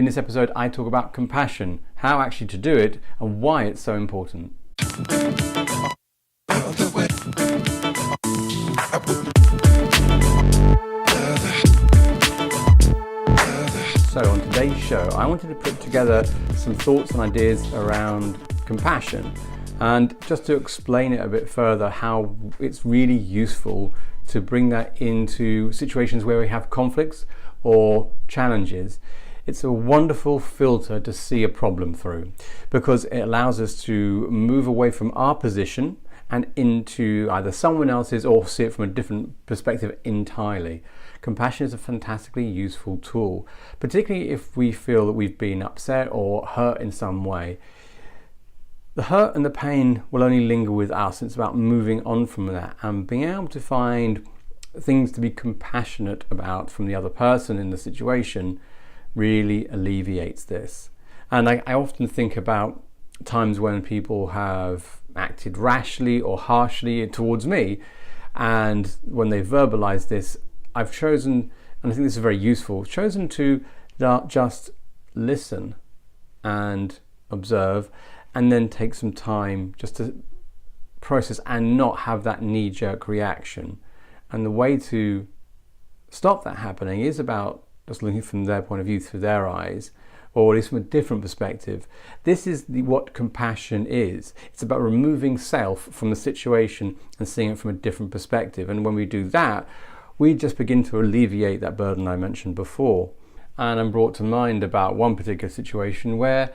In this episode, I talk about compassion, how actually to do it, and why it's so important. So on today's show, I wanted to put together some thoughts and ideas around compassion, and just to explain it a bit further, how it's really useful to bring that into situations where we have conflicts or challenges. It's a wonderful filter to see a problem through, because it allows us to move away from our position and into either someone else's, or see it from a different perspective entirely. Compassion is a fantastically useful tool, particularly if we feel that we've been upset or hurt in some way. The hurt and the pain will only linger with us. It's about moving on from that and being able to find things to be compassionate about from the other person in the situation really alleviates this. And I often think about times when people have acted rashly or harshly towards me, and when they verbalize this, I've chosen, and I think this is very useful, chosen to just listen and observe, and then take some time just to process and not have that knee-jerk reaction. And the way to stop that happening is about just looking from their point of view through their eyes, or at least from a different perspective. This is what compassion is. It's about removing self from the situation and seeing it from a different perspective. And when we do that, we just begin to alleviate that burden I mentioned before. And I'm brought to mind about one particular situation where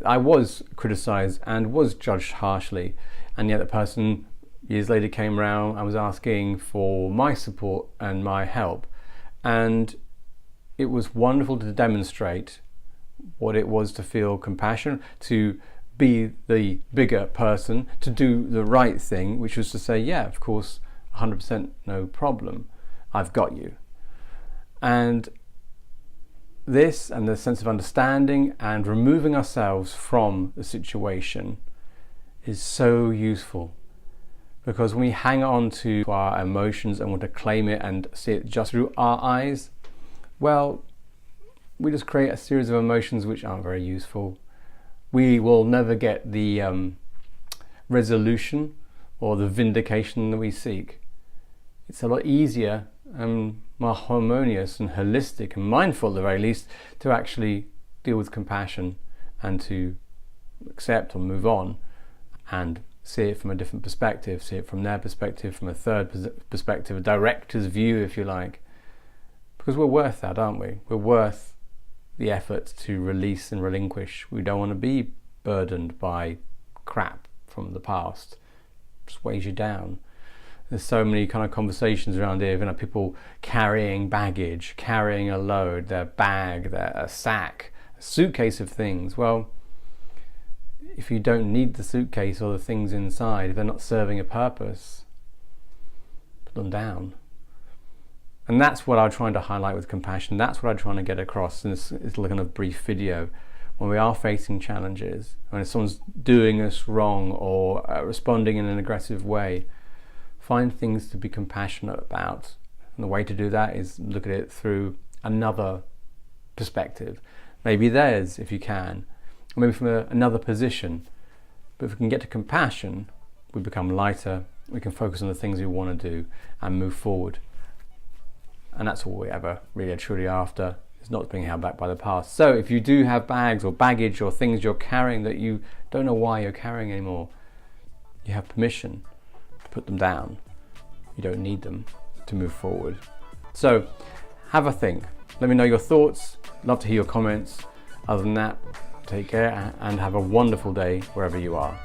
I was criticized and was judged harshly, and yet the person years later came around and was asking for my support and my help. And it was wonderful to demonstrate what it was to feel compassion, to be the bigger person, to do the right thing, which was to say, yeah, of course, 100% no problem, I've got you. And this, and the sense of understanding and removing ourselves from the situation, is so useful. Because when we hang on to our emotions and want to claim it and see it just through our eyes, well, we just create a series of emotions which aren't very useful. We will never get the resolution or the vindication that we seek. It's a lot easier and more harmonious and holistic and mindful, at the very least, to actually deal with compassion and to accept or move on and see it from a different perspective, see it from their perspective, from a third perspective, a director's view, if you like. Because we're worth that, aren't we? We're worth the effort to release and relinquish. We don't want to be burdened by crap from the past. It just weighs you down. There's so many kind of conversations around here, people carrying baggage, carrying a load, their bag, a sack, a suitcase of things. Well, if you don't need the suitcase or the things inside, if they're not serving a purpose, put them down. And that's what I'm trying to highlight with compassion. That's what I'm trying to get across in this little kind of brief video. When we are facing challenges, when someone's doing us wrong or responding in an aggressive way, find things to be compassionate about. And the way to do that is look at it through another perspective. Maybe theirs, if you can, or maybe from another position. But if we can get to compassion, we become lighter, we can focus on the things we want to do and move forward. And that's all we ever really are truly after, is not being held back by the past. So if you do have bags or baggage or things you're carrying that you don't know why you're carrying anymore, you have permission to put them down. You don't need them to move forward. So have a think. Let me know your thoughts. Love to hear your comments. Other than that, take care and have a wonderful day wherever you are.